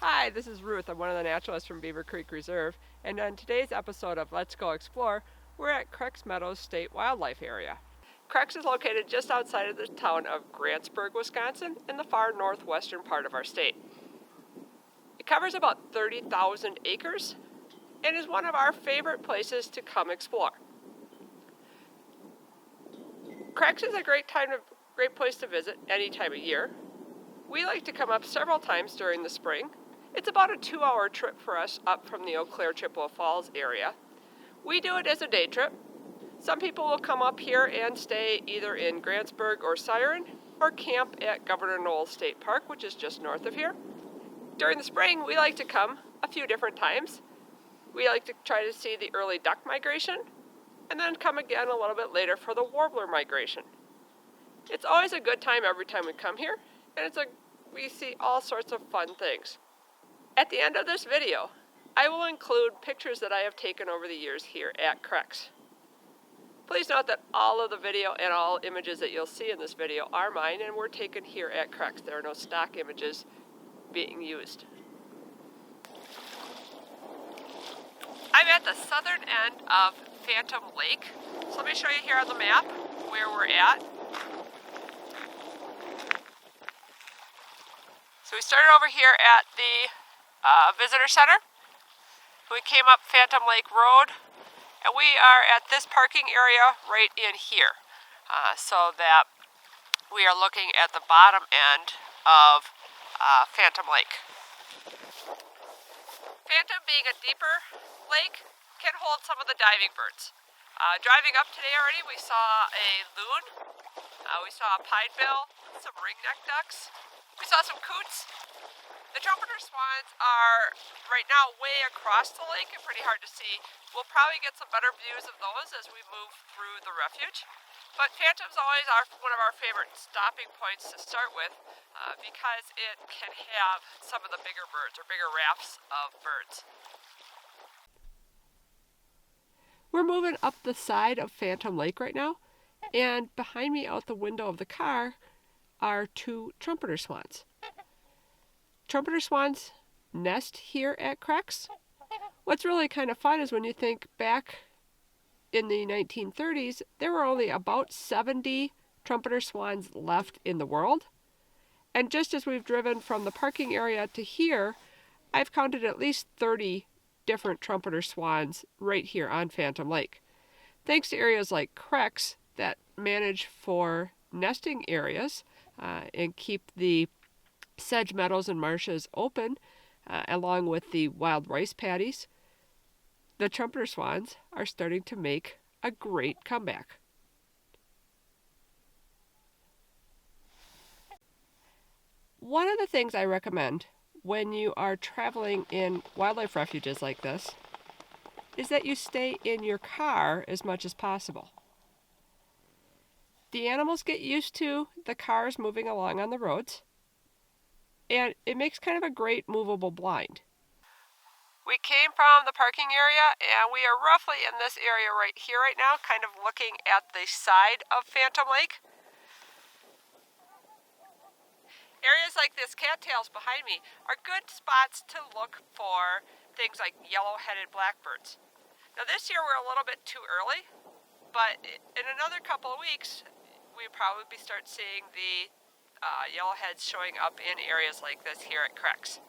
Hi, this is Ruth. I'm one of the naturalists from Beaver Creek Reserve, and on today's episode of Let's Go Explore, we're at Crex Meadows State Wildlife Area. Crex is located just outside of the town of Grantsburg, Wisconsin, in the far northwestern part of our state. It covers about 30,000 acres and is one of our favorite places to come explore. Crex is a great place to visit any time of year. We like to come up several times during the spring. It's about a 2-hour trip for us up from the Eau Claire Chippewa Falls area. We do it as a day trip. Some people will come up here and stay either in Grantsburg or Siren, or camp at Governor Knowles State Park, which is just north of here. During the spring, we like to come a few different times. We like to try to see the early duck migration, and then come again a little bit later for the warbler migration. It's always a good time every time we come here, and we see all sorts of fun things. At the end of this video, I will include pictures that I have taken over the years here at Crex. Please note that all of the video and all images that you'll see in this video are mine and were taken here at Crex. There are no stock images being used. I'm at the southern end of Phantom Lake. So let me show you here on the map where we're at. So we started over here at the visitor center. We came up Phantom Lake Road, and we are at this parking area right in here. So that we are looking at the bottom end of Phantom Lake. Phantom, being a deeper lake, can hold some of the diving birds. Driving up today already, we saw a loon, we saw a pinebill, some ringneck ducks, we saw some coots. The trumpeter swans are right now way across the lake and pretty hard to see. We'll probably get some better views of those as we move through the refuge. But Phantom's always one of our favorite stopping points to start with because it can have some of the bigger birds or bigger rafts of birds. We're moving up the side of Phantom Lake right now, and behind me out the window of the car are 2 trumpeter swans. Trumpeter swans nest here at Crex. What's really kind of fun is when you think back in the 1930s, there were only about 70 trumpeter swans left in the world. And just as we've driven from the parking area to here, I've counted at least 30 different trumpeter swans right here on Phantom Lake. Thanks to areas like Crex that manage for nesting areas and keep the sedge meadows and marshes open, along with the wild rice paddies, the trumpeter swans are starting to make a great comeback. One of the things I recommend when you are traveling in wildlife refuges like this is that you stay in your car as much as possible. The animals get used to the cars moving along on the roads, and it makes kind of a great movable blind. We came from the parking area, and we are roughly in this area right here right now, kind of looking at the side of Phantom Lake. Areas like this, cattails behind me, are good spots to look for things like YellowHeaded Blackbirds. Now this year we're a little bit too early, but in another couple of weeks, we probably start seeing the yellowheads showing up in areas like this here at Crex.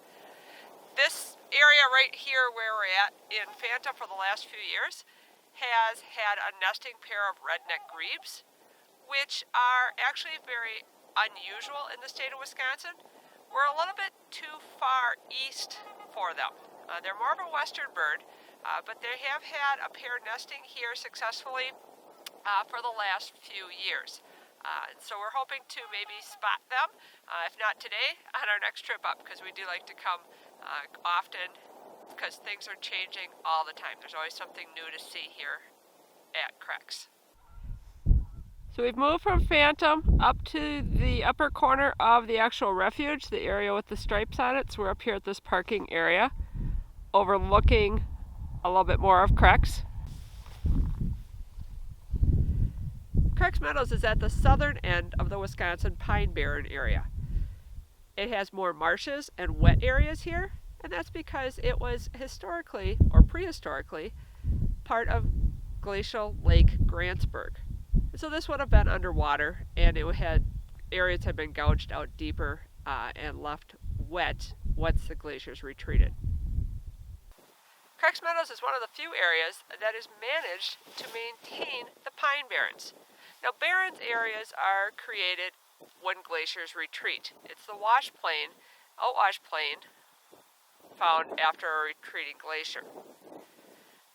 This area right here where we're at in Phantom for the last few years has had a nesting pair of redneck grebes, which are actually very unusual in the state of Wisconsin. We're a little bit too far east for them. They're more of a western bird, but they have had a pair nesting here successfully for the last few years. So we're hoping to maybe spot them, if not today, on our next trip up, because we do like to come often because things are changing all the time. There's always something new to see here at Crex. So we've moved from Phantom up to the upper corner of the actual refuge, the area with the stripes on it. So we're up here at this parking area, overlooking a little bit more of Crex. Crex Meadows is at the southern end of the Wisconsin Pine Barren area. It has more marshes and wet areas here and that's because it was historically, or prehistorically, part of glacial Lake Grantsburg. So this would have been underwater, and areas had been gouged out deeper and left wet once the glaciers retreated. Crex Meadows is one of the few areas that is managed to maintain the pine barrens. Now, barrens areas are created when glaciers retreat. It's the outwash plain found after a retreating glacier.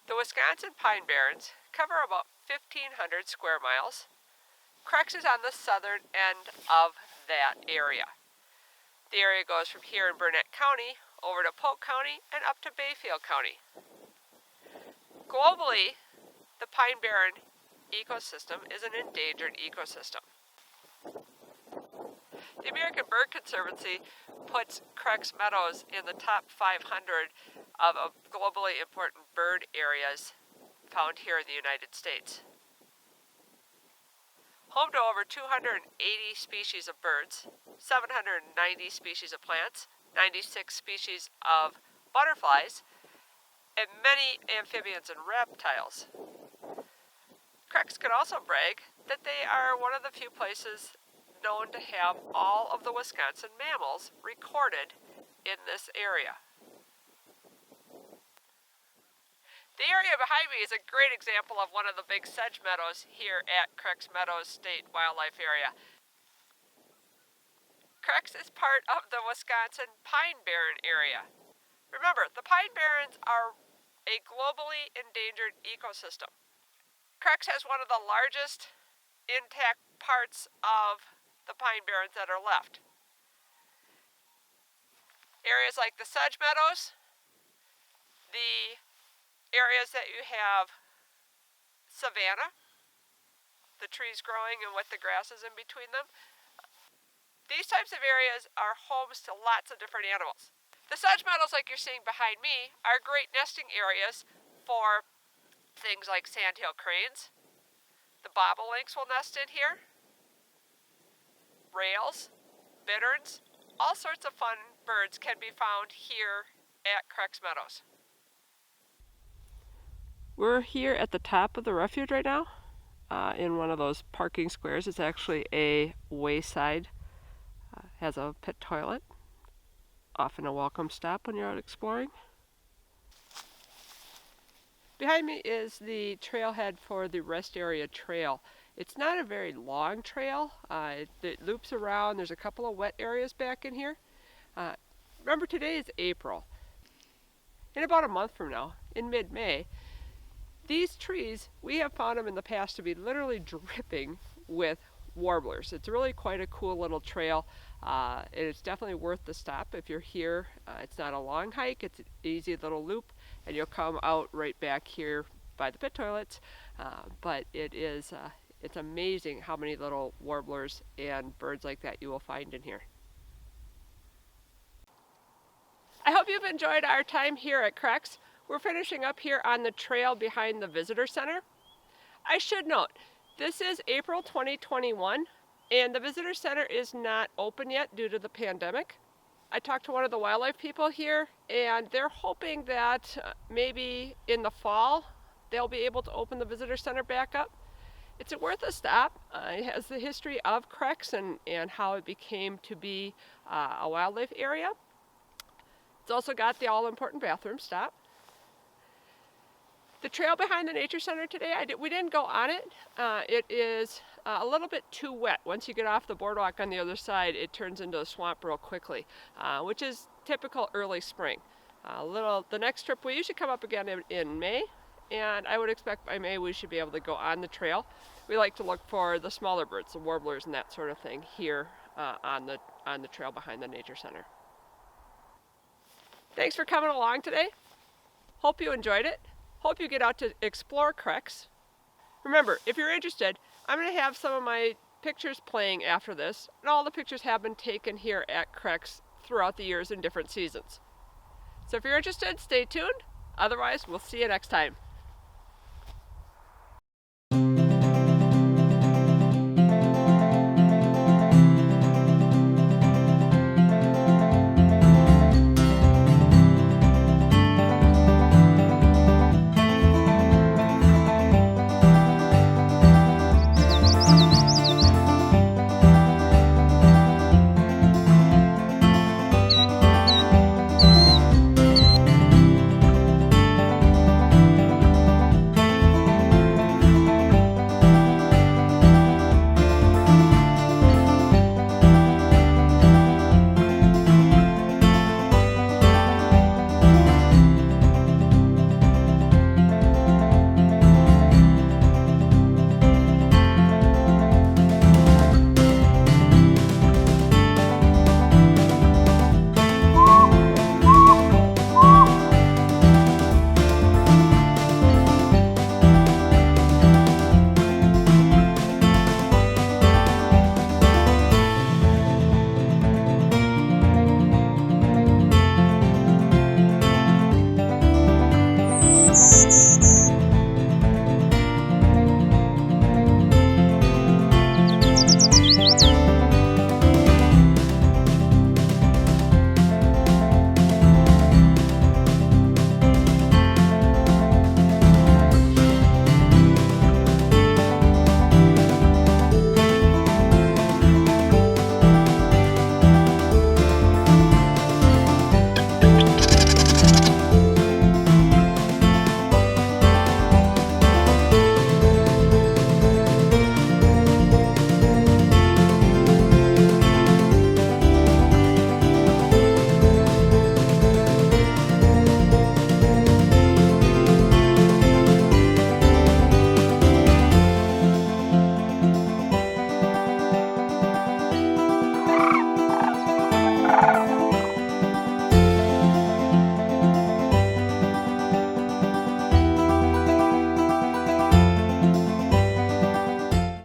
The Wisconsin pine barrens cover about 1,500 square miles. Crex is on the southern end of that area. The area goes from here in Burnett County over to Polk County and up to Bayfield County. Globally, the pine barren ecosystem is an endangered ecosystem. The American Bird Conservancy puts Crex Meadows in the top 500 of globally important bird areas found here in the United States. Home to over 280 species of birds, 790 species of plants, 96 species of butterflies, and many amphibians and reptiles. Crex could also brag that they are one of the few places known to have all of the Wisconsin mammals recorded in this area. The area behind me is a great example of one of the big sedge meadows here at Crex Meadows State Wildlife Area. Crex is part of the Wisconsin Pine Barren area. Remember, the pine barrens are a globally endangered ecosystem. Crex has one of the largest intact parts of the pine barrens that are left. Areas like the sedge meadows, the areas that you have savanna, the trees growing and with the grasses in between them. These types of areas are homes to lots of different animals. The sedge meadows, like you're seeing behind me, are great nesting areas for things like sandhill cranes. The bobolinks will nest in here. Rails, bitterns, all sorts of fun birds can be found here at Crex Meadows. We're here at the top of the refuge right now, in one of those parking squares. It's actually a wayside, has a pit toilet, often a welcome stop when you're out exploring. Behind me is the trailhead for the Rest Area Trail. It's not a very long trail. It loops around. There's a couple of wet areas back in here. Remember, today is April. In about a month from now, in mid-May, these trees, we have found them in the past to be literally dripping with warblers. It's really quite a cool little trail. It's definitely worth the stop if you're here. It's not a long hike, it's an easy little loop, and you'll come out right back here by the pit toilets. But it's amazing how many little warblers and birds like that you will find in here. I hope you've enjoyed our time here at Crex. We're finishing up here on the trail behind the visitor center. I should note, this is April 2021, and the visitor center is not open yet due to the pandemic. I talked to one of the wildlife people here, and they're hoping that maybe in the fall they'll be able to open the visitor center back up. It's worth a stop. It has the history of Crex and how it became to be a wildlife area. It's also got the all-important bathroom stop. The trail behind the Nature Center today, we didn't go on it. It is a little bit too wet. Once you get off the boardwalk on the other side, it turns into a swamp real quickly, which is typical early spring. The next trip, we usually come up again in May, and I would expect by May we should be able to go on the trail. We like to look for the smaller birds, the warblers and that sort of thing here on the trail behind the Nature Center. Thanks for coming along today. Hope you enjoyed it. Hope you get out to explore Crex. Remember, if you're interested, I'm going to have some of my pictures playing after this, and all the pictures have been taken here at Crex throughout the years in different seasons. So if you're interested, stay tuned. Otherwise, we'll see you next time.